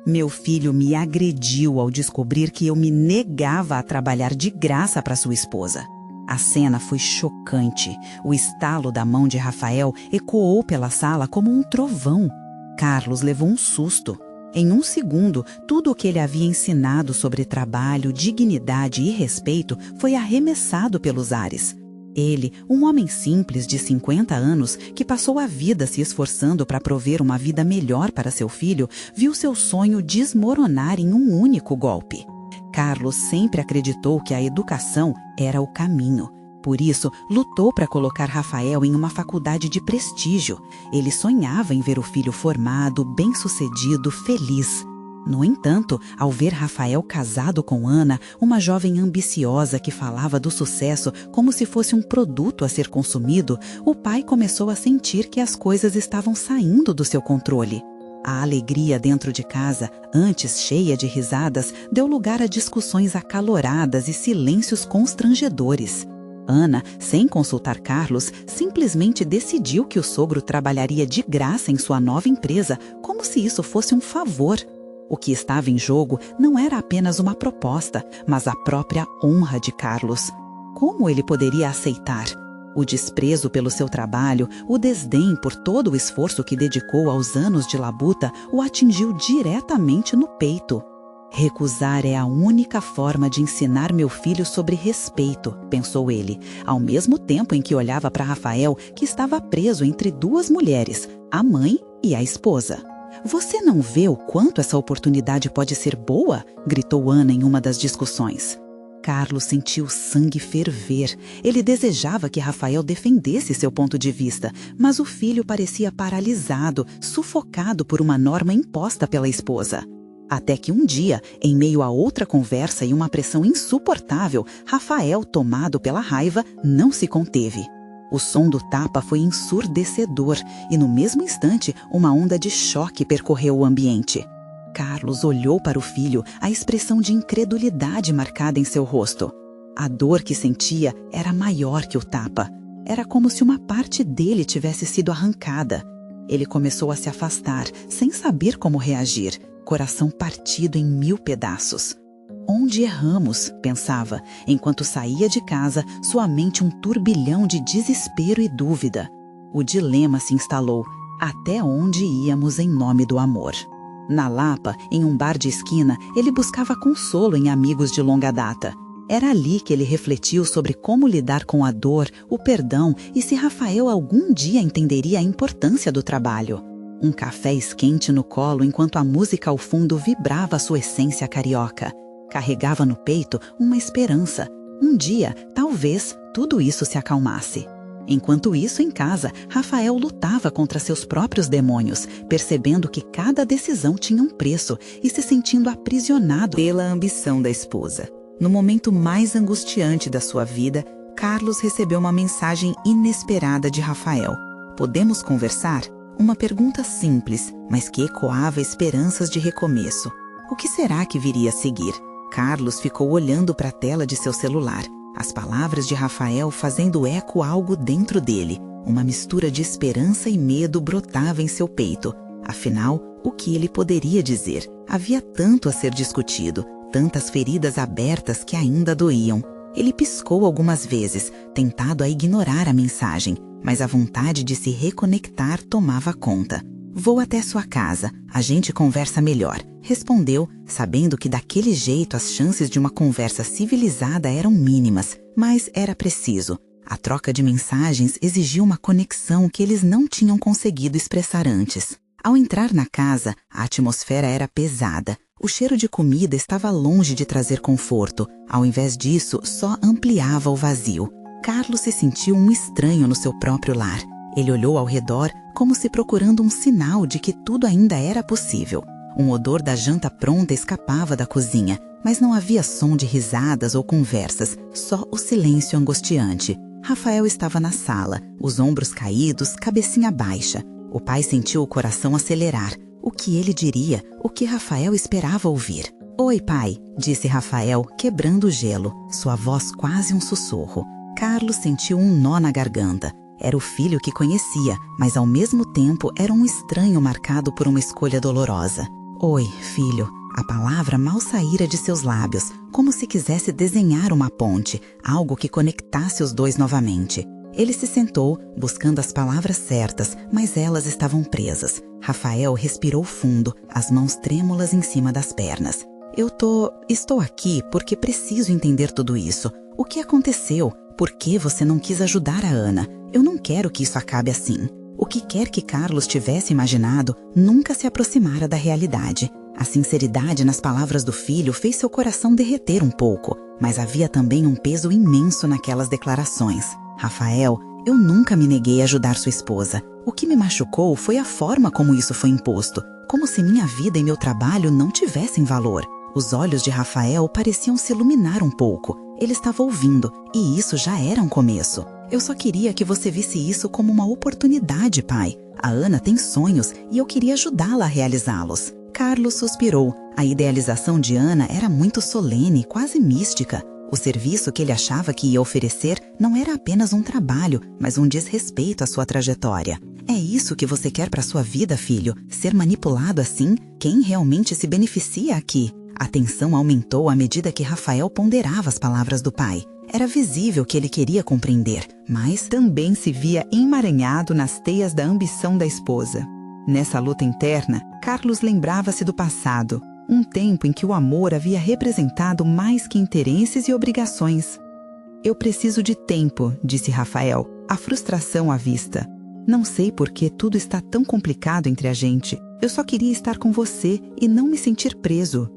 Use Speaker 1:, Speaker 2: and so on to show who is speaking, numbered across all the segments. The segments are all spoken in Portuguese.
Speaker 1: Meu filho me agrediu ao descobrir que eu me negava a trabalhar de graça para sua esposa. A cena foi chocante. O estalo da mão de Rafael ecoou pela sala como um trovão. Carlos levou um susto. Em um segundo, tudo o que ele havia ensinado sobre trabalho, dignidade e respeito foi arremessado pelos ares. Ele, um homem simples de 50 anos, que passou a vida se esforçando para prover uma vida melhor para seu filho, viu seu sonho desmoronar em um único golpe. Carlos sempre acreditou que a educação era o caminho. Por isso, lutou para colocar Rafael em uma faculdade de prestígio. Ele sonhava em ver o filho formado, bem-sucedido, feliz. No entanto, ao ver Rafael casado com Ana, uma jovem ambiciosa que falava do sucesso como se fosse um produto a ser consumido, o pai começou a sentir que as coisas estavam saindo do seu controle. A alegria dentro de casa, antes cheia de risadas, deu lugar a discussões acaloradas e silêncios constrangedores. Ana, sem consultar Carlos, simplesmente decidiu que o sogro trabalharia de graça em sua nova empresa, como se isso fosse um favor. O que estava em jogo não era apenas uma proposta, mas a própria honra de Carlos. Como ele poderia aceitar? O desprezo pelo seu trabalho, o desdém por todo o esforço que dedicou aos anos de labuta, o atingiu diretamente no peito. Recusar é a única forma de ensinar meu filho sobre respeito, pensou ele, ao mesmo tempo em que olhava para Rafael, que estava preso entre duas mulheres, a mãe e a esposa. Você não vê o quanto essa oportunidade pode ser boa? Gritou Ana em uma das discussões. Carlos sentiu o sangue ferver. Ele desejava que Rafael defendesse seu ponto de vista, mas o filho parecia paralisado, sufocado por uma norma imposta pela esposa. Até que um dia, em meio a outra conversa e uma pressão insuportável, Rafael, tomado pela raiva, não se conteve. O som do tapa foi ensurdecedor e, no mesmo instante, uma onda de choque percorreu o ambiente. Carlos olhou para o filho, a expressão de incredulidade marcada em seu rosto. A dor que sentia era maior que o tapa. Era como se uma parte dele tivesse sido arrancada. Ele começou a se afastar, sem saber como reagir, coração partido em 1000 pedaços. Onde erramos? Pensava, enquanto saía de casa, sua mente um turbilhão de desespero e dúvida. O dilema se instalou. Até onde íamos em nome do amor? Na Lapa, em um bar de esquina, ele buscava consolo em amigos de longa data. Era ali que ele refletiu sobre como lidar com a dor, o perdão e se Rafael algum dia entenderia a importância do trabalho. Um café esquente no colo enquanto a música ao fundo vibrava a sua essência carioca. Carregava no peito uma esperança. Um dia, talvez, tudo isso se acalmasse. Enquanto isso, em casa, Rafael lutava contra seus próprios demônios, percebendo que cada decisão tinha um preço e se sentindo aprisionado pela ambição da esposa. No momento mais angustiante da sua vida, Carlos recebeu uma mensagem inesperada de Rafael. Podemos conversar? Uma pergunta simples, mas que ecoava esperanças de recomeço. O que será que viria a seguir? Carlos ficou olhando para a tela de seu celular. As palavras de Rafael fazendo eco a algo dentro dele. Uma mistura de esperança e medo brotava em seu peito. Afinal, o que ele poderia dizer? Havia tanto a ser discutido, tantas feridas abertas que ainda doíam. Ele piscou algumas vezes, tentado a ignorar a mensagem, mas a vontade de se reconectar tomava conta. Vou até sua casa, a gente conversa melhor, respondeu, sabendo que daquele jeito as chances de uma conversa civilizada eram mínimas, mas era preciso. A troca de mensagens exigia uma conexão que eles não tinham conseguido expressar antes. Ao entrar na casa, a atmosfera era pesada. O cheiro de comida estava longe de trazer conforto. Ao invés disso, só ampliava o vazio. Carlos se sentiu um estranho no seu próprio lar. Ele olhou ao redor como se procurando um sinal de que tudo ainda era possível. Um odor da janta pronta escapava da cozinha, mas não havia som de risadas ou conversas, só o silêncio angustiante. Rafael estava na sala, os ombros caídos, cabecinha baixa. O pai sentiu o coração acelerar. O que ele diria? O que Rafael esperava ouvir? Oi, pai, disse Rafael, quebrando o gelo, sua voz quase um sussurro. Carlos sentiu um nó na garganta. Era o filho que conhecia, mas ao mesmo tempo era um estranho marcado por uma escolha dolorosa. Oi, filho. A palavra mal saíra de seus lábios, como se quisesse desenhar uma ponte, algo que conectasse os dois novamente. Ele se sentou, buscando as palavras certas, mas elas estavam presas. Rafael respirou fundo, as mãos trêmulas em cima das pernas. Estou aqui porque preciso entender tudo isso. O que aconteceu? Por que você não quis ajudar a Ana? Eu não quero que isso acabe assim. O que quer que Carlos tivesse imaginado nunca se aproximara da realidade. A sinceridade nas palavras do filho fez seu coração derreter um pouco, mas havia também um peso imenso naquelas declarações. Rafael, eu nunca me neguei a ajudar sua esposa. O que me machucou foi a forma como isso foi imposto, como se minha vida e meu trabalho não tivessem valor. Os olhos de Rafael pareciam se iluminar um pouco. Ele estava ouvindo, e isso já era um começo. Eu só queria que você visse isso como uma oportunidade, pai. A Ana tem sonhos e eu queria ajudá-la a realizá-los. Carlos suspirou. A idealização de Ana era muito solene, quase mística. O serviço que ele achava que ia oferecer não era apenas um trabalho, mas um desrespeito à sua trajetória. É isso que você quer para sua vida, filho? Ser manipulado assim? Quem realmente se beneficia aqui? A tensão aumentou à medida que Rafael ponderava as palavras do pai. Era visível que ele queria compreender, mas também se via emaranhado nas teias da ambição da esposa. Nessa luta interna, Carlos lembrava-se do passado, um tempo em que o amor havia representado mais que interesses e obrigações. Eu preciso de tempo, disse Rafael, a frustração à vista. Não sei por que tudo está tão complicado entre a gente. Eu só queria estar com você e não me sentir preso.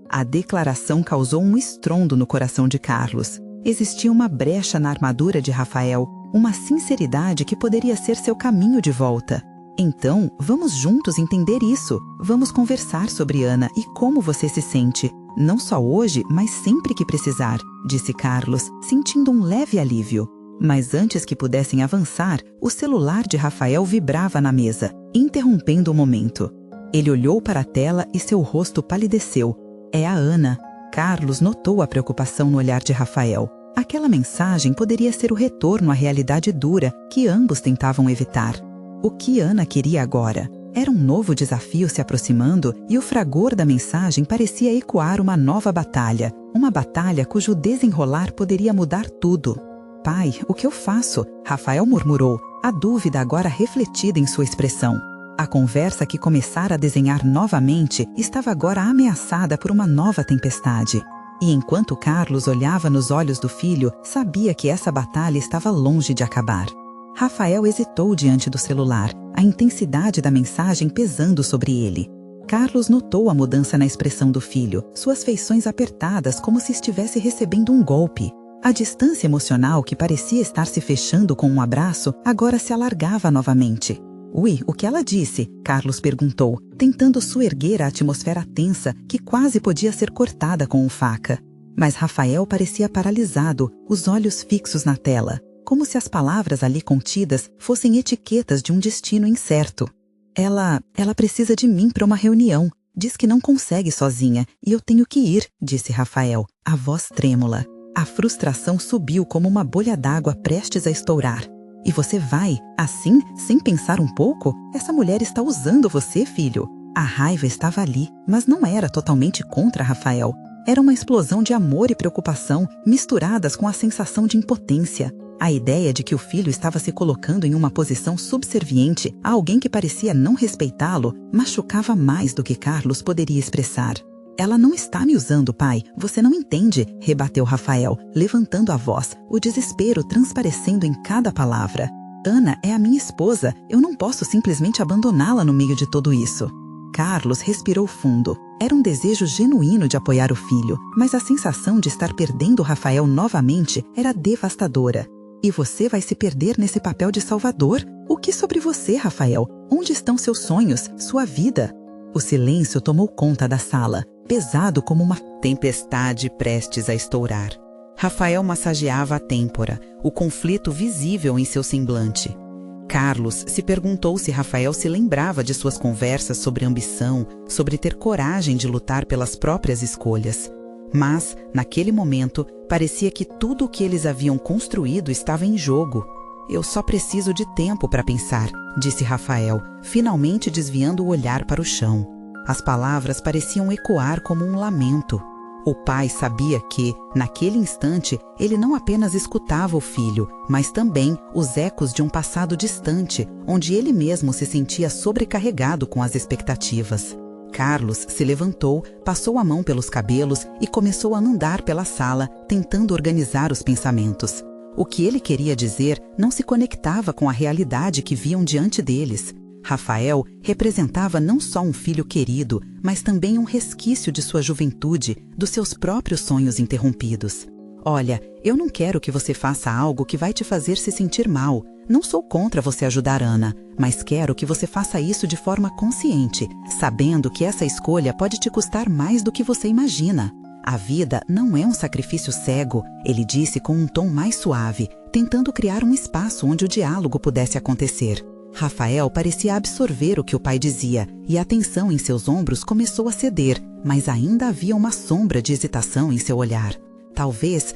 Speaker 1: A declaração causou um estrondo no coração de Carlos. Existia uma brecha na armadura de Rafael, uma sinceridade que poderia ser seu caminho de volta. Então, vamos juntos entender isso. Vamos conversar sobre Ana e como você se sente. Não só hoje, mas sempre que precisar, disse Carlos, sentindo um leve alívio. Mas antes que pudessem avançar, o celular de Rafael vibrava na mesa, interrompendo o momento. Ele olhou para a tela e seu rosto palideceu. É a Ana. Carlos notou a preocupação no olhar de Rafael. Aquela mensagem poderia ser o retorno à realidade dura que ambos tentavam evitar. O que Ana queria agora? Era um novo desafio se aproximando e o fragor da mensagem parecia ecoar uma nova batalha. Uma batalha cujo desenrolar poderia mudar tudo. Pai, o que eu faço? Rafael murmurou, a dúvida agora refletida em sua expressão. A conversa que começara a desenhar novamente estava agora ameaçada por uma nova tempestade. E enquanto Carlos olhava nos olhos do filho, sabia que essa batalha estava longe de acabar. Rafael hesitou diante do celular, a intensidade da mensagem pesando sobre ele. Carlos notou a mudança na expressão do filho, suas feições apertadas como se estivesse recebendo um golpe. A distância emocional que parecia estar se fechando com um abraço, agora se alargava novamente. Ui, o que ela disse? Carlos perguntou, tentando soerguer a atmosfera tensa que quase podia ser cortada com faca. Mas Rafael parecia paralisado, os olhos fixos na tela, como se as palavras ali contidas fossem etiquetas de um destino incerto. Ela precisa de mim para uma reunião. Diz que não consegue sozinha e eu tenho que ir, disse Rafael, a voz trêmula. A frustração subiu como uma bolha d'água prestes a estourar. E você vai, assim, sem pensar um pouco? Essa mulher está usando você, filho. A raiva estava ali, mas não era totalmente contra Rafael. Era uma explosão de amor e preocupação, misturadas com a sensação de impotência. A ideia de que o filho estava se colocando em uma posição subserviente a alguém que parecia não respeitá-lo machucava mais do que Carlos poderia expressar. Ela não está me usando, pai. Você não entende, rebateu Rafael, levantando a voz, o desespero transparecendo em cada palavra. Ana é a minha esposa. Eu não posso simplesmente abandoná-la no meio de tudo isso. Carlos respirou fundo. Era um desejo genuíno de apoiar o filho, mas a sensação de estar perdendo Rafael novamente era devastadora. E você vai se perder nesse papel de salvador? O que sobre você, Rafael? Onde estão seus sonhos, sua vida? O silêncio tomou conta da sala, pesado como uma tempestade prestes a estourar. Rafael massageava a têmpora, o conflito visível em seu semblante. Carlos se perguntou se Rafael se lembrava de suas conversas sobre ambição, sobre ter coragem de lutar pelas próprias escolhas. Mas, naquele momento, parecia que tudo o que eles haviam construído estava em jogo. Eu só preciso de tempo para pensar, disse Rafael, finalmente desviando o olhar para o chão. As palavras pareciam ecoar como um lamento. O pai sabia que, naquele instante, ele não apenas escutava o filho, mas também os ecos de um passado distante, onde ele mesmo se sentia sobrecarregado com as expectativas. Carlos se levantou, passou a mão pelos cabelos e começou a andar pela sala, tentando organizar os pensamentos. O que ele queria dizer não se conectava com a realidade que viam diante deles. Rafael representava não só um filho querido, mas também um resquício de sua juventude, dos seus próprios sonhos interrompidos. Olha, eu não quero que você faça algo que vai te fazer se sentir mal. Não sou contra você ajudar Ana, mas quero que você faça isso de forma consciente, sabendo que essa escolha pode te custar mais do que você imagina. A vida não é um sacrifício cego, ele disse com um tom mais suave, tentando criar um espaço onde o diálogo pudesse acontecer. Rafael parecia absorver o que o pai dizia, e a tensão em seus ombros começou a ceder, mas ainda havia uma sombra de hesitação em seu olhar. Talvez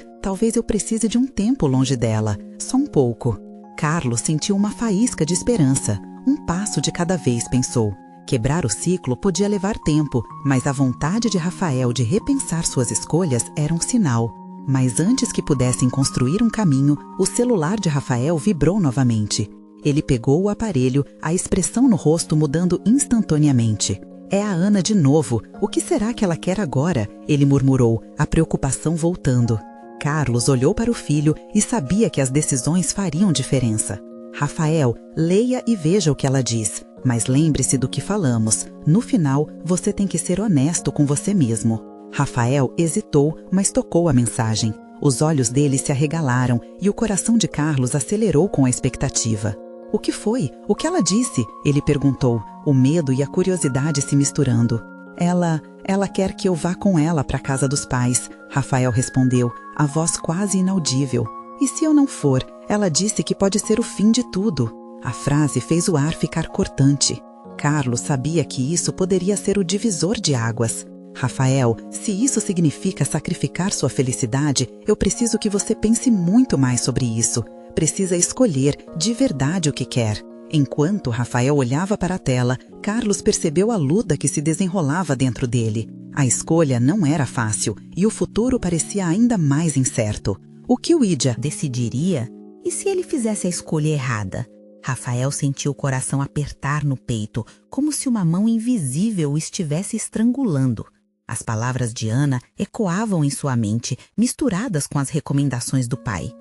Speaker 1: eu precise de um tempo longe dela, só um pouco. Carlos sentiu uma faísca de esperança. Um passo de cada vez, pensou. Quebrar o ciclo podia levar tempo, mas a vontade de Rafael de repensar suas escolhas era um sinal. Mas antes que pudessem construir um caminho, o celular de Rafael vibrou novamente. Ele pegou o aparelho, a expressão no rosto mudando instantaneamente. É a Ana de novo. O que será que ela quer agora? Ele murmurou, a preocupação voltando. Carlos olhou para o filho e sabia que as decisões fariam diferença. Rafael, leia e veja o que ela diz. Mas lembre-se do que falamos. No final, você tem que ser honesto com você mesmo. Rafael hesitou, mas tocou a mensagem. Os olhos dele se arregalaram e o coração de Carlos acelerou com a expectativa. O que foi? O que ela disse? Ele perguntou, o medo e a curiosidade se misturando. Ela quer que eu vá com ela para a casa dos pais, Rafael respondeu, a voz quase inaudível. E se eu não for? Ela disse que pode ser o fim de tudo. A frase fez o ar ficar cortante. Carlos sabia que isso poderia ser o divisor de águas. Rafael, se isso significa sacrificar sua felicidade, eu preciso que você pense muito mais sobre isso. Precisa escolher de verdade o que quer. Enquanto Rafael olhava para a tela, Carlos percebeu a luta que se desenrolava dentro dele. A escolha não era fácil e o futuro parecia ainda mais incerto. O que o Idia decidiria? E se ele fizesse a escolha errada? Rafael sentiu o coração apertar no peito, como se uma mão invisível o estivesse estrangulando. As palavras de Ana ecoavam em sua mente, misturadas com as recomendações do pai.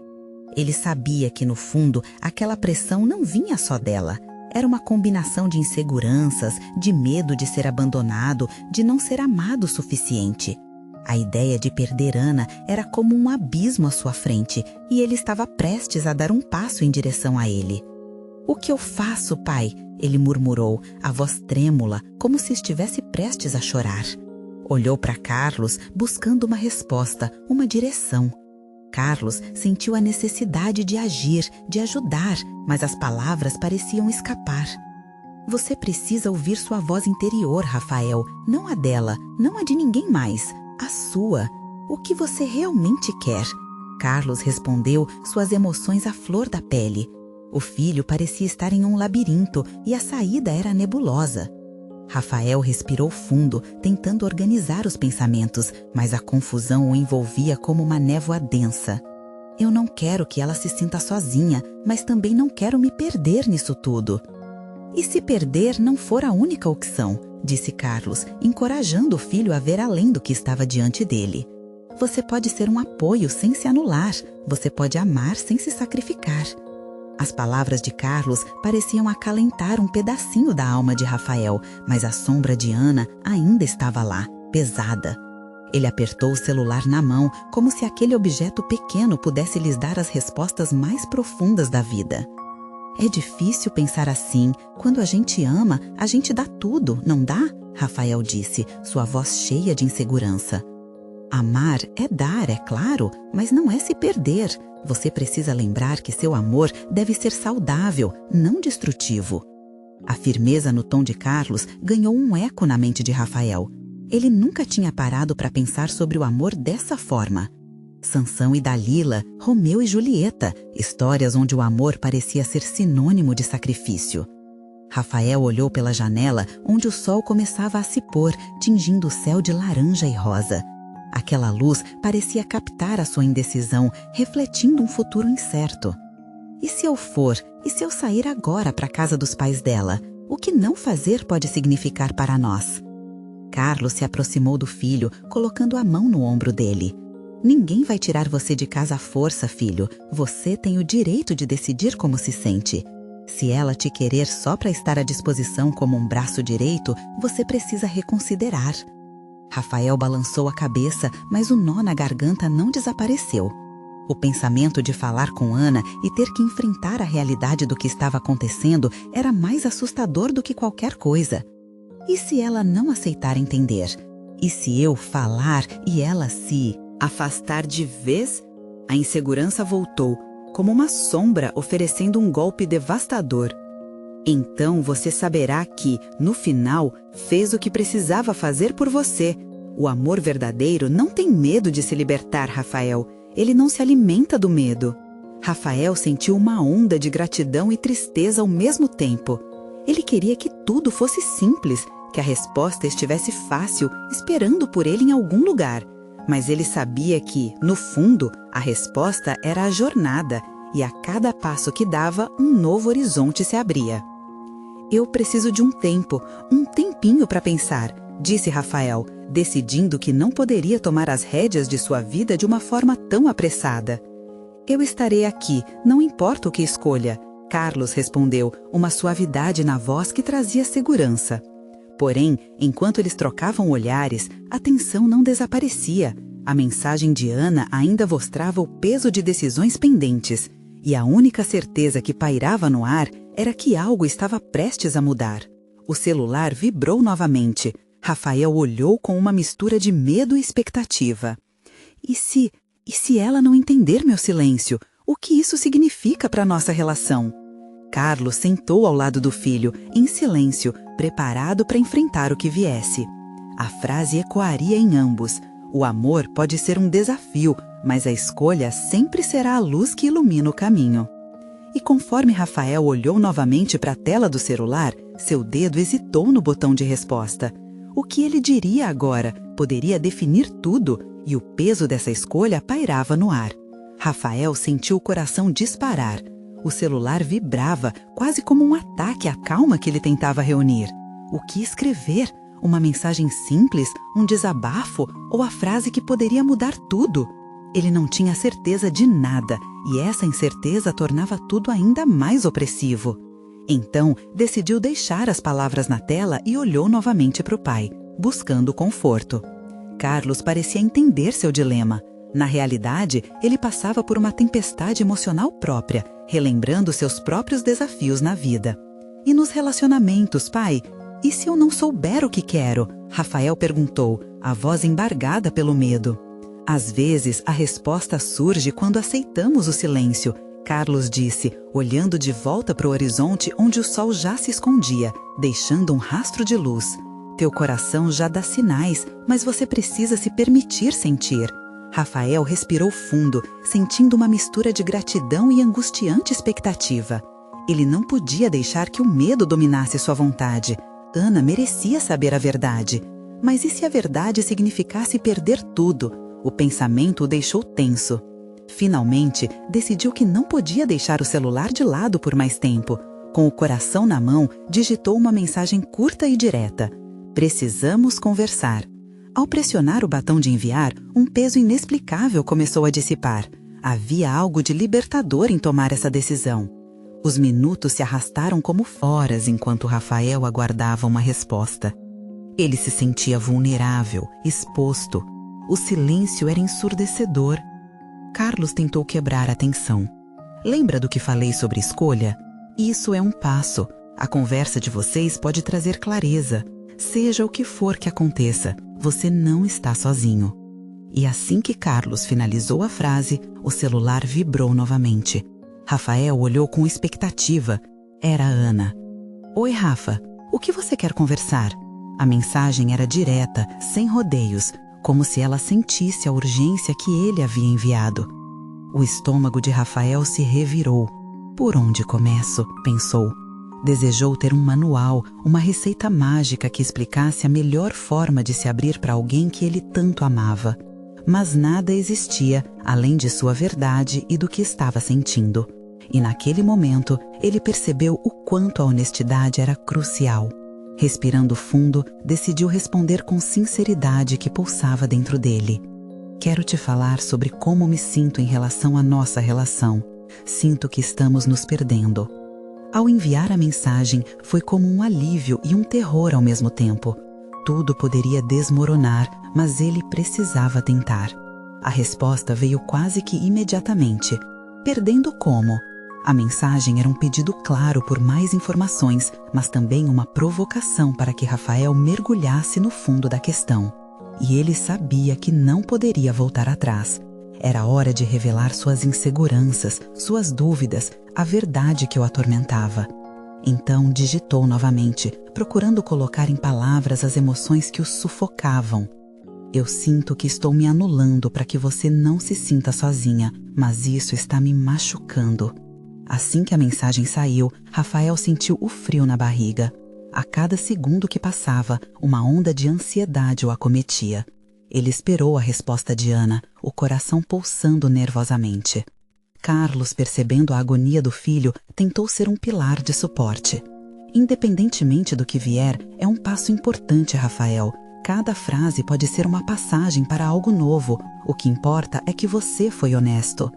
Speaker 1: Ele sabia que, no fundo, aquela pressão não vinha só dela. Era uma combinação de inseguranças, de medo de ser abandonado, de não ser amado o suficiente. A ideia de perder Ana era como um abismo à sua frente, e ele estava prestes a dar um passo em direção a ele. "O que eu faço, pai?" ele murmurou, a voz trêmula, como se estivesse prestes a chorar. Olhou para Carlos, buscando uma resposta, uma direção. Carlos sentiu a necessidade de agir, de ajudar, mas as palavras pareciam escapar. "Você precisa ouvir sua voz interior, Rafael, não a dela, não a de ninguém mais, a sua. O que você realmente quer?" Carlos respondeu, suas emoções à flor da pele. O filho parecia estar em um labirinto e a saída era nebulosa. Rafael respirou fundo, tentando organizar os pensamentos, mas a confusão o envolvia como uma névoa densa. "Eu não quero que ela se sinta sozinha, mas também não quero me perder nisso tudo." "E se perder não for a única opção?" disse Carlos, encorajando o filho a ver além do que estava diante dele. "Você pode ser um apoio sem se anular, você pode amar sem se sacrificar." As palavras de Carlos pareciam acalentar um pedacinho da alma de Rafael, mas a sombra de Ana ainda estava lá, pesada. Ele apertou o celular na mão, como se aquele objeto pequeno pudesse lhes dar as respostas mais profundas da vida. "É difícil pensar assim. Quando a gente ama, a gente dá tudo, não dá?" Rafael disse, sua voz cheia de insegurança. "Amar é dar, é claro, mas não é se perder. Você precisa lembrar que seu amor deve ser saudável, não destrutivo." A firmeza no tom de Carlos ganhou um eco na mente de Rafael. Ele nunca tinha parado para pensar sobre o amor dessa forma. Sansão e Dalila, Romeu e Julieta, histórias onde o amor parecia ser sinônimo de sacrifício. Rafael olhou pela janela, onde o sol começava a se pôr, tingindo o céu de laranja e rosa. Aquela luz parecia captar a sua indecisão, refletindo um futuro incerto. E se eu for? E se eu sair agora para a casa dos pais dela? O que não fazer pode significar para nós? Carlos se aproximou do filho, colocando a mão no ombro dele. Ninguém vai tirar você de casa à força, filho. Você tem o direito de decidir como se sente. Se ela te querer só para estar à disposição como um braço direito, você precisa reconsiderar. Rafael balançou a cabeça, mas o nó na garganta não desapareceu. O pensamento de falar com Ana e ter que enfrentar a realidade do que estava acontecendo era mais assustador do que qualquer coisa. E se ela não aceitar entender? E se eu falar e ela se afastar de vez? A insegurança voltou, como uma sombra oferecendo um golpe devastador. Então você saberá que, no final, fez o que precisava fazer por você. O amor verdadeiro não tem medo de se libertar, Rafael. Ele não se alimenta do medo. Rafael sentiu uma onda de gratidão e tristeza ao mesmo tempo. Ele queria que tudo fosse simples, que a resposta estivesse fácil, esperando por ele em algum lugar. Mas ele sabia que, no fundo, a resposta era a jornada, e a cada passo que dava, um novo horizonte se abria. Eu preciso de um tempinho para pensar, disse Rafael, decidindo que não poderia tomar as rédeas de sua vida de uma forma tão apressada. Eu estarei aqui, não importa o que escolha, Carlos respondeu, uma suavidade na voz que trazia segurança. Porém, enquanto eles trocavam olhares, a tensão não desaparecia. A mensagem de Ana ainda mostrava o peso de decisões pendentes, e a única certeza que pairava no ar era que algo estava prestes a mudar. O celular vibrou novamente. Rafael olhou com uma mistura de medo e expectativa. E se ela não entender meu silêncio? O que isso significa para nossa relação? Carlos sentou ao lado do filho, em silêncio, preparado para enfrentar o que viesse. A frase ecoaria em ambos. O amor pode ser um desafio, mas a escolha sempre será a luz que ilumina o caminho. E conforme Rafael olhou novamente para a tela do celular, seu dedo hesitou no botão de resposta. O que ele diria agora poderia definir tudo, e o peso dessa escolha pairava no ar. Rafael sentiu o coração disparar. O celular vibrava, quase como um ataque à calma que ele tentava reunir. O que escrever? Uma mensagem simples? Um desabafo? Ou a frase que poderia mudar tudo? Ele não tinha certeza de nada, e essa incerteza tornava tudo ainda mais opressivo. Então, decidiu deixar as palavras na tela e olhou novamente para o pai, buscando conforto. Carlos parecia entender seu dilema. Na realidade, ele passava por uma tempestade emocional própria, relembrando seus próprios desafios na vida. E nos relacionamentos, pai? E se eu não souber o que quero? Rafael perguntou, a voz embargada pelo medo. Às vezes, a resposta surge quando aceitamos o silêncio, Carlos disse, olhando de volta para o horizonte onde o sol já se escondia, deixando um rastro de luz. Teu coração já dá sinais, mas você precisa se permitir sentir. Rafael respirou fundo, sentindo uma mistura de gratidão e angustiante expectativa. Ele não podia deixar que o medo dominasse sua vontade. Ana merecia saber a verdade. Mas e se a verdade significasse perder tudo? O pensamento o deixou tenso. Finalmente, decidiu que não podia deixar o celular de lado por mais tempo. Com o coração na mão, digitou uma mensagem curta e direta. Precisamos conversar. Ao pressionar o botão de enviar, um peso inexplicável começou a dissipar. Havia algo de libertador em tomar essa decisão. Os minutos se arrastaram como horas enquanto Rafael aguardava uma resposta. Ele se sentia vulnerável, exposto. O silêncio era ensurdecedor. Carlos tentou quebrar a tensão. Lembra do que falei sobre escolha? Isso é um passo. A conversa de vocês pode trazer clareza. Seja o que for que aconteça, você não está sozinho. E assim que Carlos finalizou a frase, o celular vibrou novamente. Rafael olhou com expectativa. Era a Ana. Oi, Rafa. O que você quer conversar? A mensagem era direta, sem rodeios, como se ela sentisse a urgência que ele havia enviado. O estômago de Rafael se revirou. Por onde começo? Pensou. Desejou ter um manual, uma receita mágica que explicasse a melhor forma de se abrir para alguém que ele tanto amava. Mas nada existia além de sua verdade e do que estava sentindo. E naquele momento, ele percebeu o quanto a honestidade era crucial. Respirando fundo, decidiu responder com sinceridade que pulsava dentro dele. Quero te falar sobre como me sinto em relação à nossa relação. Sinto que estamos nos perdendo. Ao enviar a mensagem, foi como um alívio e um terror ao mesmo tempo. Tudo poderia desmoronar, mas ele precisava tentar. A resposta veio quase que imediatamente. Perdendo como? A mensagem era um pedido claro por mais informações, mas também uma provocação para que Rafael mergulhasse no fundo da questão. E ele sabia que não poderia voltar atrás. Era hora de revelar suas inseguranças, suas dúvidas, a verdade que o atormentava. Então digitou novamente, procurando colocar em palavras as emoções que o sufocavam. Eu sinto que estou me anulando para que você não se sinta sozinha, mas isso está me machucando. Assim que a mensagem saiu, Rafael sentiu o frio na barriga. A cada segundo que passava, uma onda de ansiedade o acometia. Ele esperou a resposta de Ana, o coração pulsando nervosamente. Carlos, percebendo a agonia do filho, tentou ser um pilar de suporte. Independentemente do que vier, é um passo importante, Rafael. Cada frase pode ser uma passagem para algo novo. O que importa é que você foi honesto.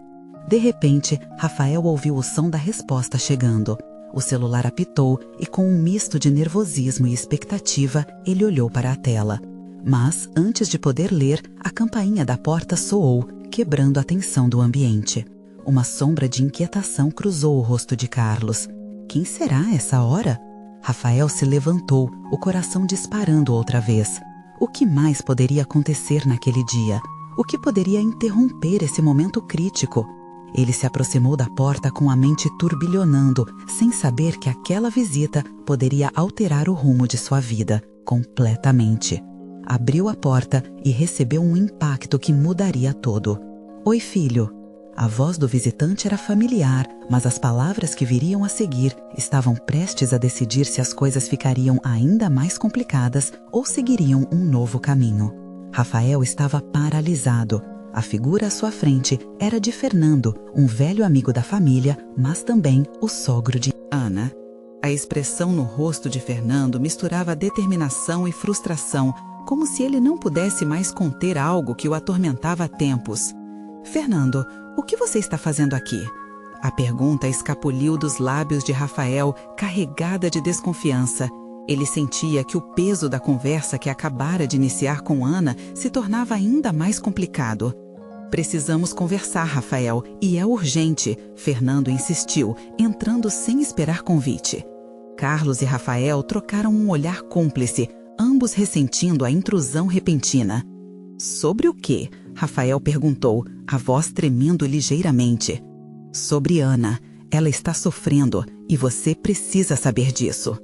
Speaker 1: De repente, Rafael ouviu o som da resposta chegando. O celular apitou e, com um misto de nervosismo e expectativa, ele olhou para a tela. Mas, antes de poder ler, a campainha da porta soou, quebrando a tensão do ambiente. Uma sombra de inquietação cruzou o rosto de Carlos. Quem será essa hora? Rafael se levantou, o coração disparando outra vez. O que mais poderia acontecer naquele dia? O que poderia interromper esse momento crítico? Ele se aproximou da porta com a mente turbilhonando, sem saber que aquela visita poderia alterar o rumo de sua vida, completamente. Abriu a porta e recebeu um impacto que mudaria todo. Oi, filho. A voz do visitante era familiar, mas as palavras que viriam a seguir estavam prestes a decidir se as coisas ficariam ainda mais complicadas ou seguiriam um novo caminho. Rafael estava paralisado. A figura à sua frente era de Fernando, um velho amigo da família, mas também o sogro de Ana. A expressão no rosto de Fernando misturava determinação e frustração, como se ele não pudesse mais conter algo que o atormentava há tempos. Fernando, o que você está fazendo aqui? A pergunta escapuliu dos lábios de Rafael, carregada de desconfiança. Ele sentia que o peso da conversa que acabara de iniciar com Ana se tornava ainda mais complicado. Precisamos conversar, Rafael, e é urgente, Fernando insistiu, entrando sem esperar convite. Carlos e Rafael trocaram um olhar cúmplice, ambos ressentindo a intrusão repentina. Sobre o quê? Rafael perguntou, a voz tremendo ligeiramente. Sobre Ana. Ela está sofrendo e você precisa saber disso.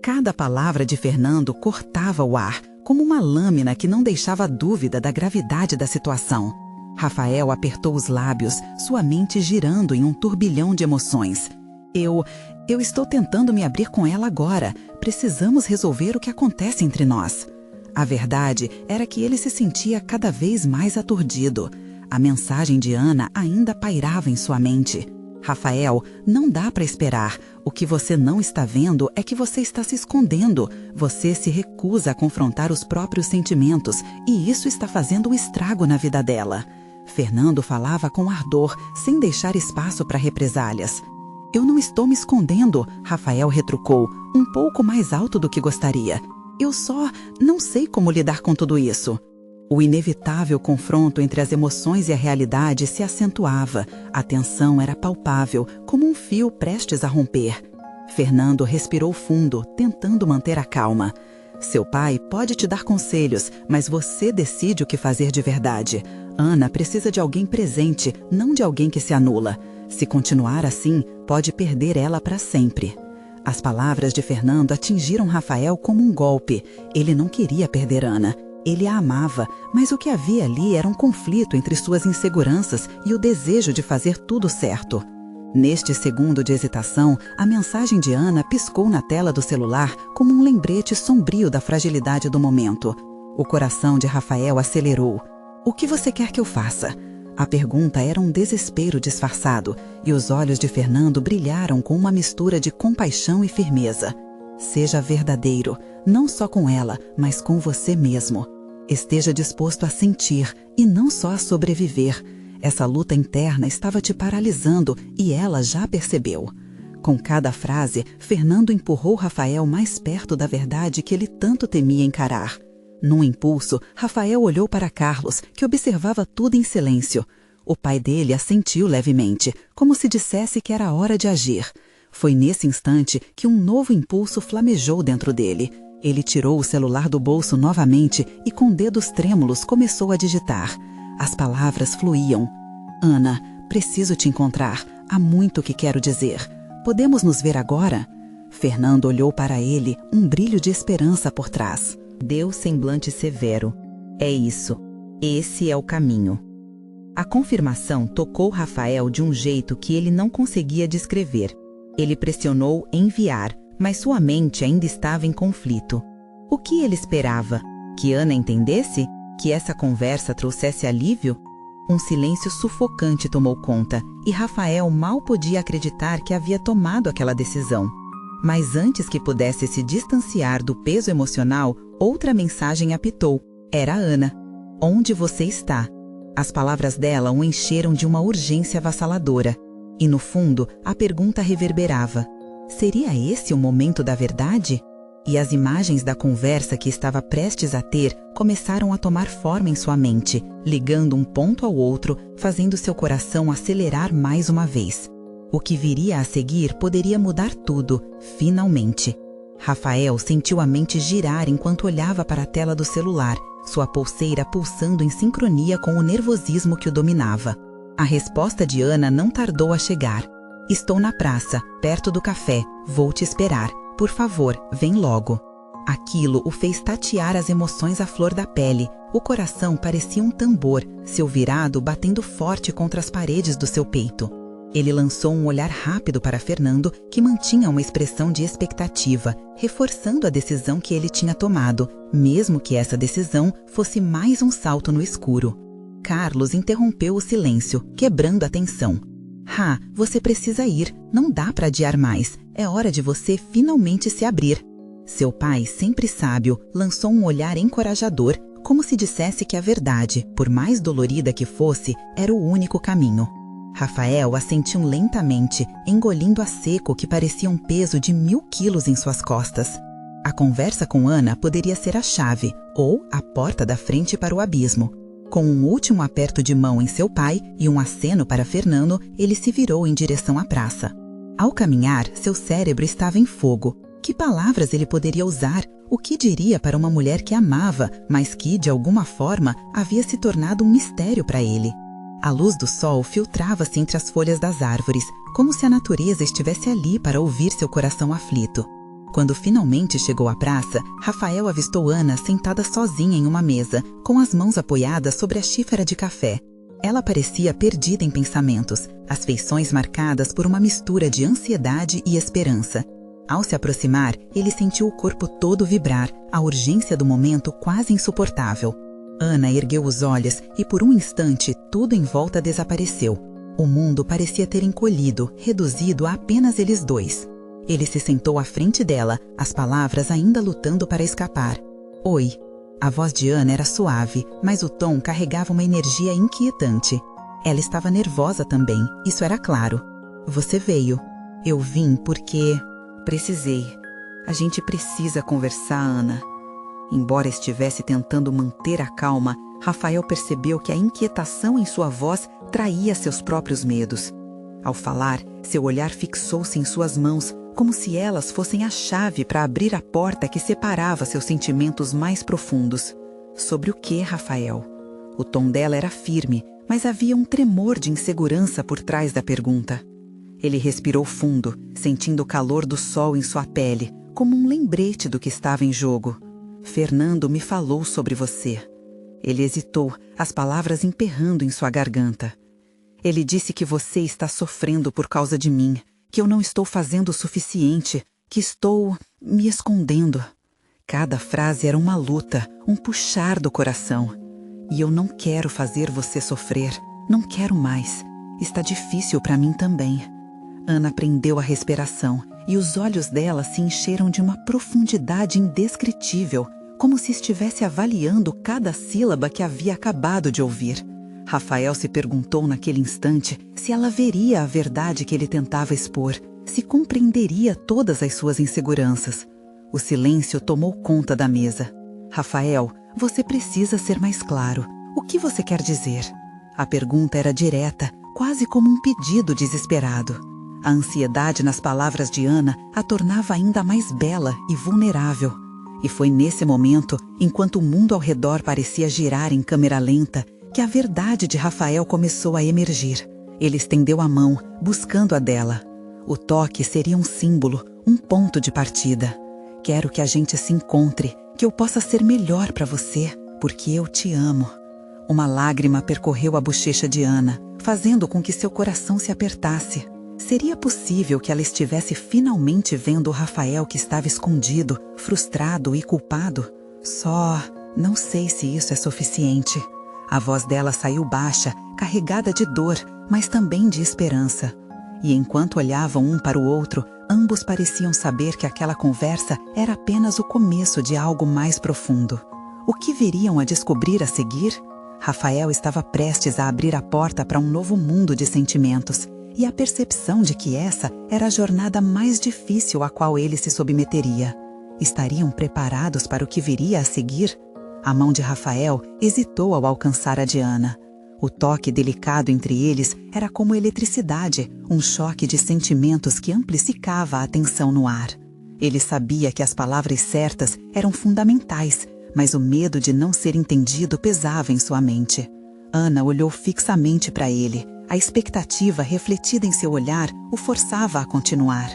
Speaker 1: Cada palavra de Fernando cortava o ar, como uma lâmina que não deixava dúvida da gravidade da situação. Rafael apertou os lábios, sua mente girando em um turbilhão de emoções. Eu estou tentando me abrir com ela agora. Precisamos resolver o que acontece entre nós. A verdade era que ele se sentia cada vez mais aturdido. A mensagem de Ana ainda pairava em sua mente. Rafael, não dá para esperar. O que você não está vendo é que você está se escondendo. Você se recusa a confrontar os próprios sentimentos e isso está fazendo um estrago na vida dela. Fernando falava com ardor, sem deixar espaço para represálias. Eu não estou me escondendo, Rafael retrucou, um pouco mais alto do que gostaria. Eu só não sei como lidar com tudo isso. O inevitável confronto entre as emoções e a realidade se acentuava. A tensão era palpável, como um fio prestes a romper. Fernando respirou fundo, tentando manter a calma. Seu pai pode te dar conselhos, mas você decide o que fazer de verdade. Ana precisa de alguém presente, não de alguém que se anula. Se continuar assim, pode perder ela para sempre. As palavras de Fernando atingiram Rafael como um golpe. Ele não queria perder Ana. Ele a amava, mas o que havia ali era um conflito entre suas inseguranças e o desejo de fazer tudo certo. Neste segundo de hesitação, a mensagem de Ana piscou na tela do celular como um lembrete sombrio da fragilidade do momento. O coração de Rafael acelerou. O que você quer que eu faça? A pergunta era um desespero disfarçado, e os olhos de Fernando brilharam com uma mistura de compaixão e firmeza. Seja verdadeiro, não só com ela, mas com você mesmo. Esteja disposto a sentir e não só a sobreviver. Essa luta interna estava te paralisando e ela já percebeu. Com cada frase, Fernando empurrou Rafael mais perto da verdade que ele tanto temia encarar. Num impulso, Rafael olhou para Carlos, que observava tudo em silêncio. O pai dele assentiu levemente, como se dissesse que era hora de agir. Foi nesse instante que um novo impulso flamejou dentro dele. Ele tirou o celular do bolso novamente e, com dedos trêmulos, começou a digitar. As palavras fluíam. Ana, preciso te encontrar. Há muito que quero dizer. Podemos nos ver agora? Fernando olhou para ele, um brilho de esperança por trás. Deu semblante severo. É isso. Esse é o caminho. A confirmação tocou Rafael de um jeito que ele não conseguia descrever. Ele pressionou enviar, mas sua mente ainda estava em conflito. O que ele esperava? Que Ana entendesse? Que essa conversa trouxesse alívio? Um silêncio sufocante tomou conta, e Rafael mal podia acreditar que havia tomado aquela decisão. Mas antes que pudesse se distanciar do peso emocional, outra mensagem apitou. Era Ana. Onde você está? As palavras dela o encheram de uma urgência avassaladora. E no fundo, a pergunta reverberava. Seria esse o momento da verdade? E as imagens da conversa que estava prestes a ter começaram a tomar forma em sua mente, ligando um ponto ao outro, fazendo seu coração acelerar mais uma vez. O que viria a seguir poderia mudar tudo, finalmente. Rafael sentiu a mente girar enquanto olhava para a tela do celular, sua pulseira pulsando em sincronia com o nervosismo que o dominava. A resposta de Ana não tardou a chegar. Estou na praça, perto do café. Vou te esperar. Por favor, vem logo. Aquilo o fez tatear as emoções à flor da pele. O coração parecia um tambor, seu virado batendo forte contra as paredes do seu peito. Ele lançou um olhar rápido para Fernando, que mantinha uma expressão de expectativa, reforçando a decisão que ele tinha tomado, mesmo que essa decisão fosse mais um salto no escuro. Carlos interrompeu o silêncio, quebrando a tensão. Você precisa ir. Não dá para adiar mais. É hora de você finalmente se abrir. Seu pai, sempre sábio, lançou um olhar encorajador, como se dissesse que a verdade, por mais dolorida que fosse, era o único caminho. Rafael assentiu lentamente, engolindo a seco o que parecia um peso de 1000 quilos em suas costas. A conversa com Ana poderia ser a chave, ou a porta da frente para o abismo. Com um último aperto de mão em seu pai e um aceno para Fernando, ele se virou em direção à praça. Ao caminhar, seu cérebro estava em fogo. Que palavras ele poderia usar? O que diria para uma mulher que amava, mas que, de alguma forma, havia se tornado um mistério para ele? A luz do sol filtrava-se entre as folhas das árvores, como se a natureza estivesse ali para ouvir seu coração aflito. Quando finalmente chegou à praça, Rafael avistou Ana sentada sozinha em uma mesa, com as mãos apoiadas sobre a xícara de café. Ela parecia perdida em pensamentos, as feições marcadas por uma mistura de ansiedade e esperança. Ao se aproximar, ele sentiu o corpo todo vibrar, a urgência do momento quase insuportável. Ana ergueu os olhos e por um instante tudo em volta desapareceu. O mundo parecia ter encolhido, reduzido a apenas eles dois. Ele se sentou à frente dela, as palavras ainda lutando para escapar. Oi. A voz de Ana era suave, mas o tom carregava uma energia inquietante. Ela estava nervosa também, isso era claro. Você veio. Eu vim porque... Precisei. A gente precisa conversar, Ana. Embora estivesse tentando manter a calma, Rafael percebeu que a inquietação em sua voz traía seus próprios medos. Ao falar, seu olhar fixou-se em suas mãos, como se elas fossem a chave para abrir a porta que separava seus sentimentos mais profundos. Sobre o que, Rafael? O tom dela era firme, mas havia um tremor de insegurança por trás da pergunta. Ele respirou fundo, sentindo o calor do sol em sua pele, como um lembrete do que estava em jogo. Fernando me falou sobre você. Ele hesitou, as palavras emperrando em sua garganta. Ele disse que você está sofrendo por causa de mim, que eu não estou fazendo o suficiente, que estou me escondendo. Cada frase era uma luta, um puxar do coração. E eu não quero fazer você sofrer, não quero mais. Está difícil para mim também. Ana prendeu a respiração e os olhos dela se encheram de uma profundidade indescritível, como se estivesse avaliando cada sílaba que havia acabado de ouvir. Rafael se perguntou naquele instante se ela veria a verdade que ele tentava expor, se compreenderia todas as suas inseguranças. O silêncio tomou conta da mesa. Rafael, você precisa ser mais claro. O que você quer dizer? A pergunta era direta, quase como um pedido desesperado. A ansiedade nas palavras de Ana a tornava ainda mais bela e vulnerável. E foi nesse momento, enquanto o mundo ao redor parecia girar em câmera lenta, que a verdade de Rafael começou a emergir. Ele estendeu a mão, buscando a dela. O toque seria um símbolo, um ponto de partida. Quero que a gente se encontre, que eu possa ser melhor para você, porque eu te amo. Uma lágrima percorreu a bochecha de Ana, fazendo com que seu coração se apertasse. Seria possível que ela estivesse finalmente vendo o Rafael que estava escondido, frustrado e culpado? Só não sei se isso é suficiente. A voz dela saiu baixa, carregada de dor, mas também de esperança. E enquanto olhavam um para o outro, ambos pareciam saber que aquela conversa era apenas o começo de algo mais profundo. O que viriam a descobrir a seguir? Rafael estava prestes a abrir a porta para um novo mundo de sentimentos, e a percepção de que essa era a jornada mais difícil a qual ele se submeteria. Estariam preparados para o que viria a seguir? A mão de Rafael hesitou ao alcançar a de Ana. O toque delicado entre eles era como eletricidade, um choque de sentimentos que amplificava a tensão no ar. Ele sabia que as palavras certas eram fundamentais, mas o medo de não ser entendido pesava em sua mente. Ana olhou fixamente para ele. A expectativa refletida em seu olhar o forçava a continuar.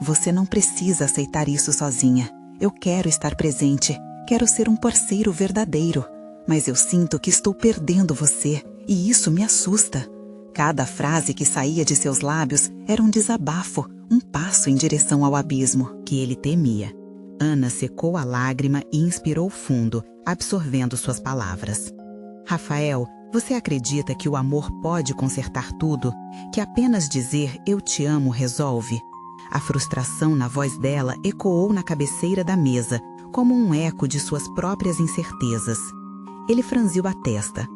Speaker 1: Você não precisa aceitar isso sozinha. Eu quero estar presente. Quero ser um parceiro verdadeiro. Mas eu sinto que estou perdendo você, e isso me assusta. Cada frase que saía de seus lábios era um desabafo, um passo em direção ao abismo que ele temia. Ana secou a lágrima e inspirou fundo, absorvendo suas palavras. Rafael, você acredita que o amor pode consertar tudo? Que apenas dizer eu te amo resolve? A frustração na voz dela ecoou na cabeceira da mesa, como um eco de suas próprias incertezas. Ele franziu a testa.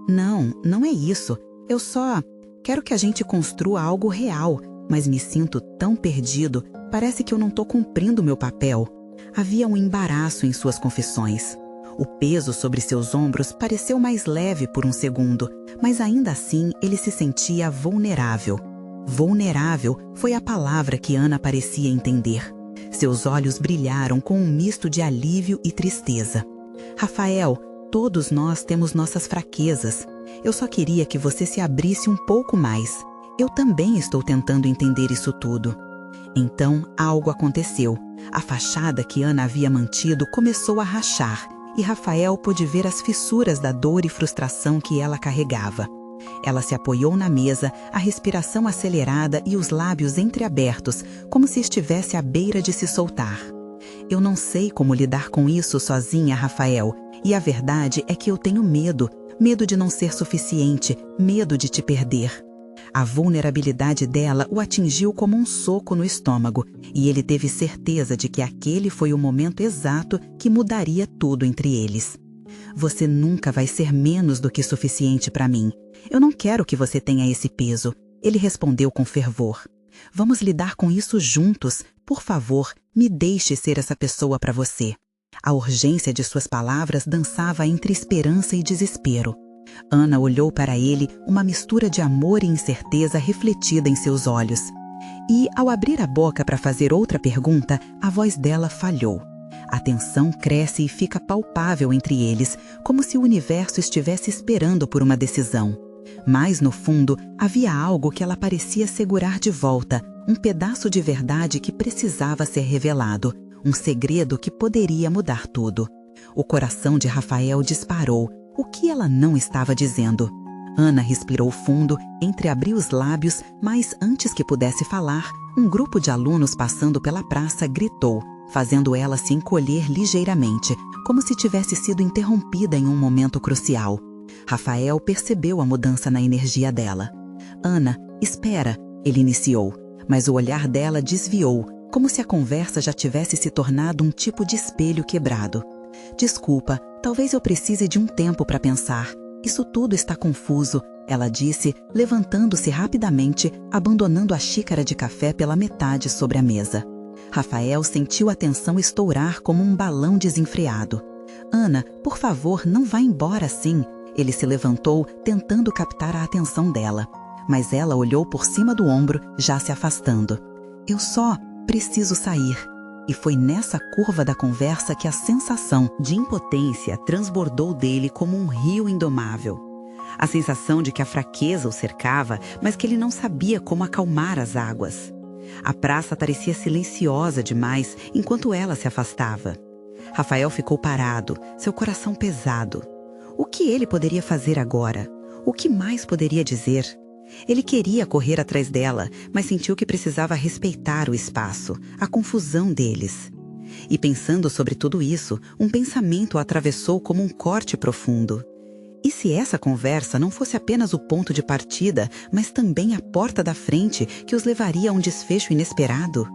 Speaker 1: Não é isso. Eu só quero que a gente construa algo real, mas me sinto tão perdido, parece que eu não estou cumprindo meu papel. Havia um embaraço em suas confissões. O peso sobre seus ombros pareceu mais leve por um segundo, mas ainda assim ele se sentia vulnerável. Vulnerável foi a palavra que Ana parecia entender. Seus olhos brilharam com um misto de alívio e tristeza. Rafael, todos nós temos nossas fraquezas. Eu só queria que você se abrisse um pouco mais. Eu também estou tentando entender isso tudo. Então, algo aconteceu. A fachada que Ana havia mantido começou a rachar, e Rafael pôde ver as fissuras da dor e frustração que ela carregava. Ela se apoiou na mesa, a respiração acelerada e os lábios entreabertos, como se estivesse à beira de se soltar. Eu não sei como lidar com isso sozinha, Rafael, e a verdade é que eu tenho medo de não ser suficiente, medo de te perder. A vulnerabilidade dela o atingiu como um soco no estômago, e ele teve certeza de que aquele foi o momento exato que mudaria tudo entre eles. Você nunca vai ser menos do que suficiente para mim. Eu não quero que você tenha esse peso. Ele respondeu com fervor. Vamos lidar com isso juntos. Por favor, me deixe ser essa pessoa para você. A urgência de suas palavras dançava entre esperança e desespero. Ana olhou para ele, uma mistura de amor e incerteza refletida em seus olhos. E, ao abrir a boca para fazer outra pergunta, a voz dela falhou. A tensão cresce e fica palpável entre eles, como se o universo estivesse esperando por uma decisão. Mas, no fundo, havia algo que ela parecia segurar de volta, um pedaço de verdade que precisava ser revelado, um segredo que poderia mudar tudo. O coração de Rafael disparou. O que ela não estava dizendo? Ana respirou fundo, entreabriu os lábios, mas antes que pudesse falar, um grupo de alunos passando pela praça gritou, fazendo ela se encolher ligeiramente, como se tivesse sido interrompida em um momento crucial. Rafael percebeu a mudança na energia dela. Ana, espera, ele iniciou, mas o olhar dela desviou, como se a conversa já tivesse se tornado um tipo de espelho quebrado. Desculpa, talvez eu precise de um tempo para pensar. Isso tudo está confuso, ela disse, levantando-se rapidamente, abandonando a xícara de café pela metade sobre a mesa. Rafael sentiu a tensão estourar como um balão desenfreado. Ana, por favor, não vá embora assim. Ele se levantou, tentando captar a atenção dela. Mas ela olhou por cima do ombro, já se afastando. Eu só preciso sair. E foi nessa curva da conversa que a sensação de impotência transbordou dele como um rio indomável. A sensação de que a fraqueza o cercava, mas que ele não sabia como acalmar as águas. A praça parecia silenciosa demais enquanto ela se afastava. Rafael ficou parado, seu coração pesado. O que ele poderia fazer agora? O que mais poderia dizer? Ele queria correr atrás dela, mas sentiu que precisava respeitar o espaço, a confusão deles. E pensando sobre tudo isso, um pensamento o atravessou como um corte profundo. E se essa conversa não fosse apenas o ponto de partida, mas também a porta da frente que os levaria a um desfecho inesperado?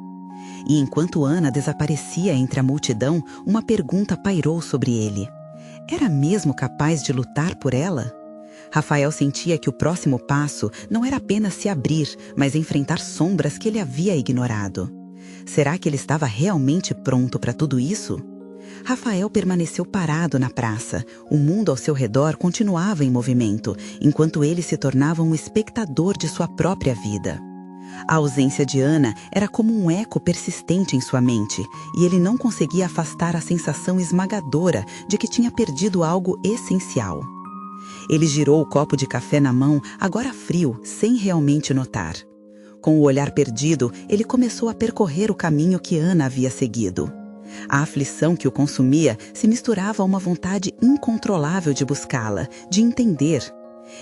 Speaker 1: E enquanto Ana desaparecia entre a multidão, uma pergunta pairou sobre ele. Era mesmo capaz de lutar por ela? Rafael sentia que o próximo passo não era apenas se abrir, mas enfrentar sombras que ele havia ignorado. Será que ele estava realmente pronto para tudo isso? Rafael permaneceu parado na praça. O mundo ao seu redor continuava em movimento, enquanto ele se tornava um espectador de sua própria vida. A ausência de Ana era como um eco persistente em sua mente, e ele não conseguia afastar a sensação esmagadora de que tinha perdido algo essencial. Ele girou o copo de café na mão, agora frio, sem realmente notar. Com o olhar perdido, ele começou a percorrer o caminho que Ana havia seguido. A aflição que o consumia se misturava a uma vontade incontrolável de buscá-la, de entender.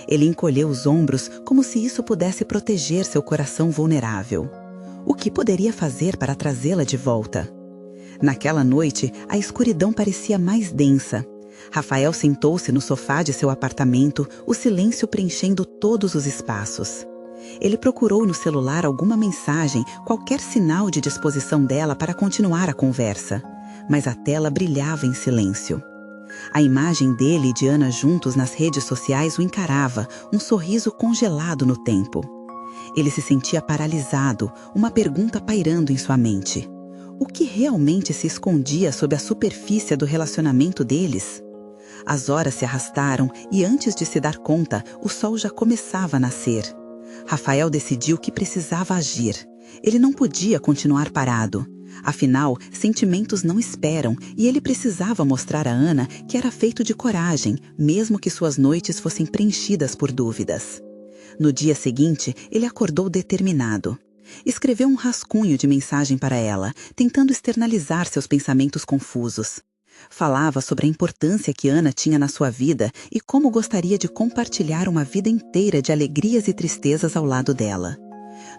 Speaker 1: Ele encolheu os ombros como se isso pudesse proteger seu coração vulnerável. O que poderia fazer para trazê-la de volta? Naquela noite, a escuridão parecia mais densa. Rafael sentou-se no sofá de seu apartamento, o silêncio preenchendo todos os espaços. Ele procurou no celular alguma mensagem, qualquer sinal de disposição dela para continuar a conversa, mas a tela brilhava em silêncio. A imagem dele e de Ana juntos nas redes sociais o encarava, um sorriso congelado no tempo. Ele se sentia paralisado, uma pergunta pairando em sua mente. O que realmente se escondia sob a superfície do relacionamento deles? As horas se arrastaram e antes de se dar conta, o sol já começava a nascer. Rafael decidiu que precisava agir. Ele não podia continuar parado. Afinal, sentimentos não esperam e ele precisava mostrar a Ana que era feito de coragem, mesmo que suas noites fossem preenchidas por dúvidas. No dia seguinte, ele acordou determinado. Escreveu um rascunho de mensagem para ela, tentando externalizar seus pensamentos confusos. Falava sobre a importância que Ana tinha na sua vida e como gostaria de compartilhar uma vida inteira de alegrias e tristezas ao lado dela.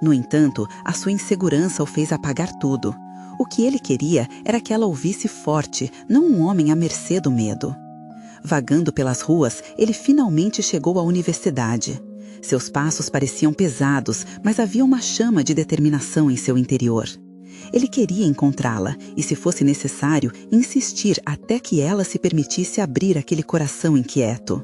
Speaker 1: No entanto, a sua insegurança o fez apagar tudo. O que ele queria era que ela ouvisse forte, não um homem à mercê do medo. Vagando pelas ruas, ele finalmente chegou à universidade. Seus passos pareciam pesados, mas havia uma chama de determinação em seu interior. Ele queria encontrá-la e, se fosse necessário, insistir até que ela se permitisse abrir aquele coração inquieto.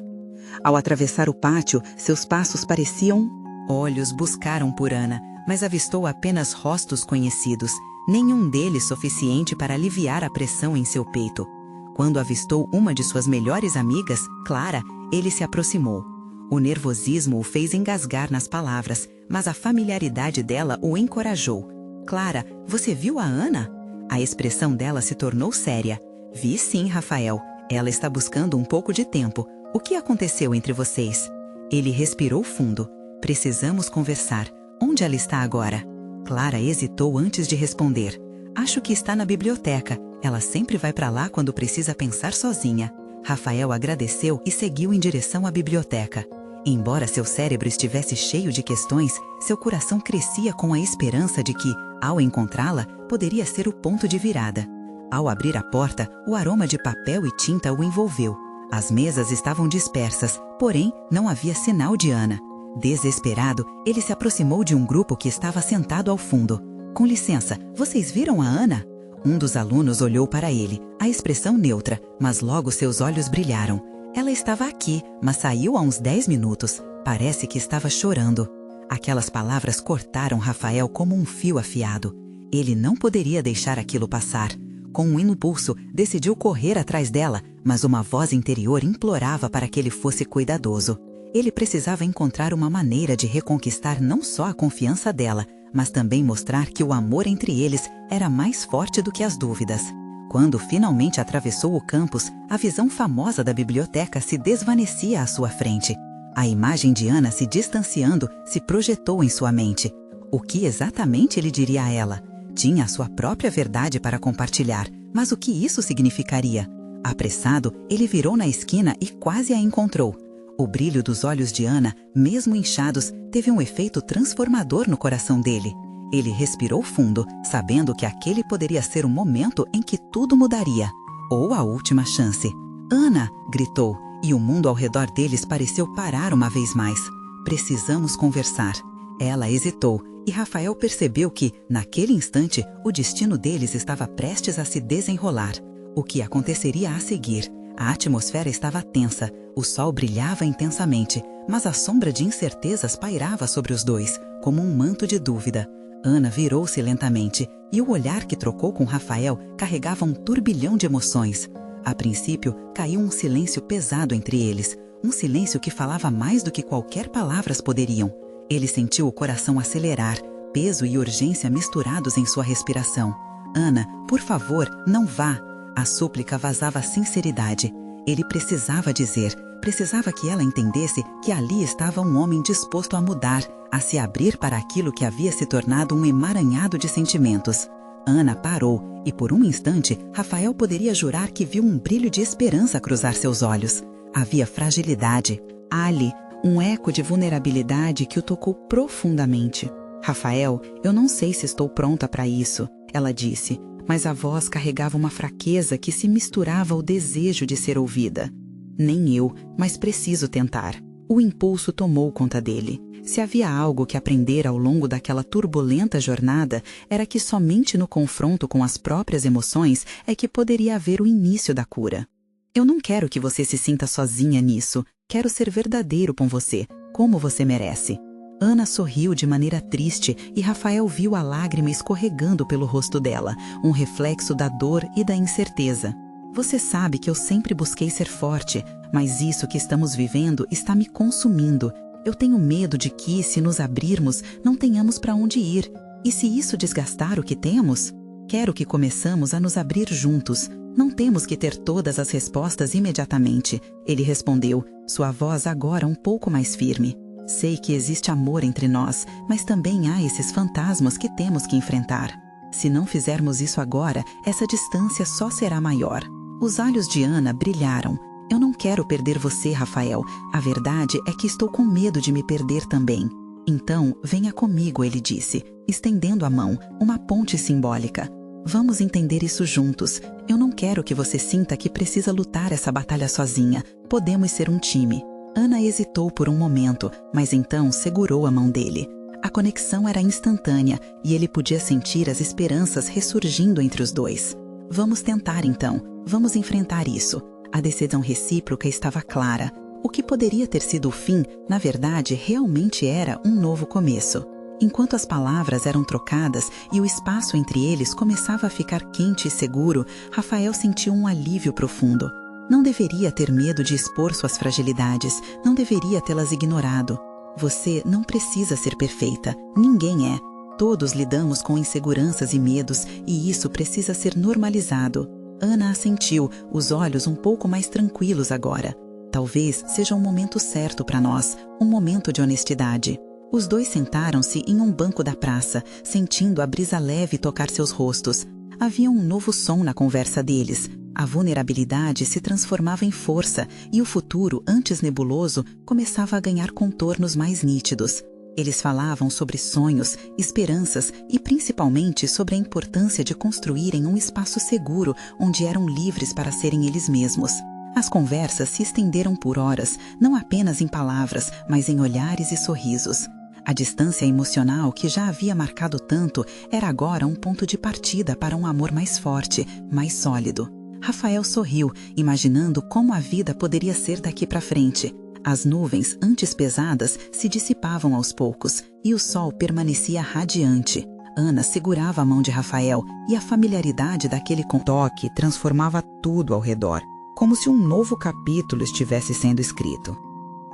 Speaker 1: Ao atravessar o pátio, seus passos pareciam... Olhos buscaram por Ana, mas avistou apenas rostos conhecidos, nenhum deles suficiente para aliviar a pressão em seu peito. Quando avistou uma de suas melhores amigas, Clara, ele se aproximou. O nervosismo o fez engasgar nas palavras, mas a familiaridade dela o encorajou. Clara, você viu a Ana? A expressão dela se tornou séria. Vi sim, Rafael. Ela está buscando um pouco de tempo. O que aconteceu entre vocês? Ele respirou fundo. Precisamos conversar. Onde ela está agora? Clara hesitou antes de responder. Acho que está na biblioteca. Ela sempre vai para lá quando precisa pensar sozinha. Rafael agradeceu e seguiu em direção à biblioteca. Embora seu cérebro estivesse cheio de questões, seu coração crescia com a esperança de que, ao encontrá-la, poderia ser o ponto de virada. Ao abrir a porta, o aroma de papel e tinta o envolveu. As mesas estavam dispersas, porém não havia sinal de Ana. Desesperado, ele se aproximou de um grupo que estava sentado ao fundo. "Com licença, vocês viram a Ana?" Um dos alunos olhou para ele, a expressão neutra, mas logo seus olhos brilharam. "Ela estava aqui, mas saiu há uns 10 minutos. Parece que estava chorando." Aquelas palavras cortaram Rafael como um fio afiado. Ele não poderia deixar aquilo passar. Com um impulso, decidiu correr atrás dela, mas uma voz interior implorava para que ele fosse cuidadoso. Ele precisava encontrar uma maneira de reconquistar não só a confiança dela, mas também mostrar que o amor entre eles era mais forte do que as dúvidas. Quando finalmente atravessou o campus, a visão famosa da biblioteca se desvanecia à sua frente. A imagem de Ana se distanciando se projetou em sua mente. O que exatamente ele diria a ela? Tinha a sua própria verdade para compartilhar, mas o que isso significaria? Apressado, ele virou na esquina e quase a encontrou. O brilho dos olhos de Ana, mesmo inchados, teve um efeito transformador no coração dele. Ele respirou fundo, sabendo que aquele poderia ser o momento em que tudo mudaria. Ou a última chance. "Ana!" gritou, e o mundo ao redor deles pareceu parar uma vez mais. "Precisamos conversar." Ela hesitou, e Rafael percebeu que, naquele instante, o destino deles estava prestes a se desenrolar. O que aconteceria a seguir? A atmosfera estava tensa, o sol brilhava intensamente, mas a sombra de incertezas pairava sobre os dois, como um manto de dúvida. Ana virou-se lentamente, e o olhar que trocou com Rafael carregava um turbilhão de emoções. A princípio, caiu um silêncio pesado entre eles, um silêncio que falava mais do que qualquer palavras poderiam. Ele sentiu o coração acelerar, peso e urgência misturados em sua respiração. "Ana, por favor, não vá." A súplica vazava sinceridade. Ele precisava dizer, precisava que ela entendesse que ali estava um homem disposto a mudar, a se abrir para aquilo que havia se tornado um emaranhado de sentimentos. Ana parou, e por um instante, Rafael poderia jurar que viu um brilho de esperança cruzar seus olhos. Havia fragilidade. Ali, um eco de vulnerabilidade que o tocou profundamente. "Rafael, eu não sei se estou pronta para isso," ela disse, mas a voz carregava uma fraqueza que se misturava ao desejo de ser ouvida. "Nem eu, mas preciso tentar." O impulso tomou conta dele. Se havia algo que aprendera ao longo daquela turbulenta jornada, era que somente no confronto com as próprias emoções é que poderia haver o início da cura. "Eu não quero que você se sinta sozinha nisso. Quero ser verdadeiro com você, como você merece." Ana sorriu de maneira triste e Rafael viu a lágrima escorregando pelo rosto dela, um reflexo da dor e da incerteza. "Você sabe que eu sempre busquei ser forte, mas isso que estamos vivendo está me consumindo. Eu tenho medo de que, se nos abrirmos, não tenhamos para onde ir. E se isso desgastar o que temos? Quero que começamos a nos abrir juntos. Não temos que ter todas as respostas imediatamente." Ele respondeu, sua voz agora um pouco mais firme. "Sei que existe amor entre nós, mas também há esses fantasmas que temos que enfrentar. Se não fizermos isso agora, essa distância só será maior." Os olhos de Ana brilharam. "Eu não quero perder você, Rafael. A verdade é que estou com medo de me perder também." "Então, venha comigo," ele disse, estendendo a mão, uma ponte simbólica. "Vamos entender isso juntos. Eu não quero que você sinta que precisa lutar essa batalha sozinha. Podemos ser um time." Ana hesitou por um momento, mas então segurou a mão dele. A conexão era instantânea e ele podia sentir as esperanças ressurgindo entre os dois. "Vamos tentar então. Vamos enfrentar isso." A decisão recíproca estava clara. O que poderia ter sido o fim, na verdade, realmente era um novo começo. Enquanto as palavras eram trocadas e o espaço entre eles começava a ficar quente e seguro, Rafael sentiu um alívio profundo. Não deveria ter medo de expor suas fragilidades, não deveria tê-las ignorado. Você não precisa ser perfeita, ninguém é. Todos lidamos com inseguranças e medos, e isso precisa ser normalizado. Ana assentiu, os olhos um pouco mais tranquilos agora. Talvez seja o momento certo para nós, um momento de honestidade. Os dois sentaram-se em um banco da praça, sentindo a brisa leve tocar seus rostos. Havia um novo som na conversa deles, A vulnerabilidade se transformava em força e o futuro, antes nebuloso, começava a ganhar contornos mais nítidos. Eles falavam sobre sonhos, esperanças e principalmente sobre a importância de construírem um espaço seguro onde eram livres para serem eles mesmos. As conversas se estenderam por horas, não apenas em palavras, mas em olhares e sorrisos. A distância emocional que já havia marcado tanto era agora um ponto de partida para um amor mais forte, mais sólido. Rafael sorriu, imaginando como a vida poderia ser daqui para frente. As nuvens, antes pesadas, se dissipavam aos poucos e o sol permanecia radiante. Ana segurava a mão de Rafael e a familiaridade daquele toque transformava tudo ao redor, como se um novo capítulo estivesse sendo escrito.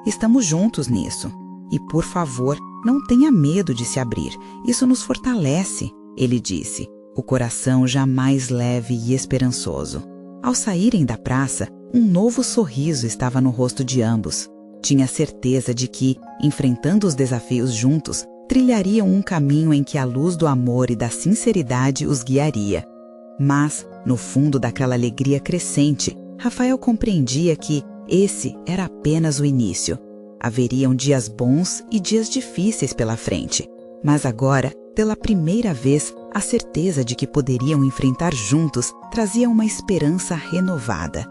Speaker 1: Estamos juntos nisso. E, por favor, não tenha medo de se abrir. Isso nos fortalece, ele disse, o coração jamais leve e esperançoso. Ao saírem da praça, um novo sorriso estava no rosto de ambos. Tinha certeza de que, enfrentando os desafios juntos, trilhariam um caminho em que a luz do amor e da sinceridade os guiaria. Mas, no fundo daquela alegria crescente, Rafael compreendia que esse era apenas o início. Haveriam dias bons e dias difíceis pela frente. Mas agora, pela primeira vez, a certeza de que poderiam enfrentar juntos trazia uma esperança renovada.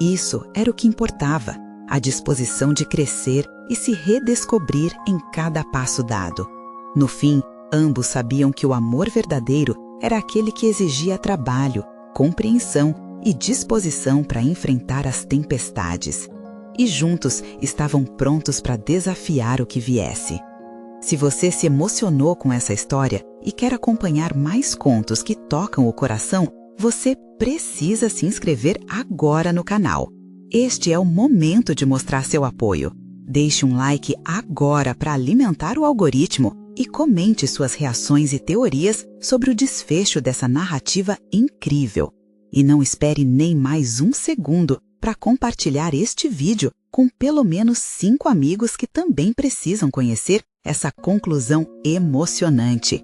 Speaker 1: Isso era o que importava, a disposição de crescer e se redescobrir em cada passo dado. No fim, ambos sabiam que o amor verdadeiro era aquele que exigia trabalho, compreensão e disposição para enfrentar as tempestades. E juntos estavam prontos para desafiar o que viesse. Se você se emocionou com essa história e quer acompanhar mais contos que tocam o coração, você precisa se inscrever agora no canal. Este é o momento de mostrar seu apoio. Deixe um like agora para alimentar o algoritmo e comente suas reações e teorias sobre o desfecho dessa narrativa incrível. E não espere nem mais um segundo para compartilhar este vídeo com pelo menos 5 amigos que também precisam conhecer essa conclusão emocionante.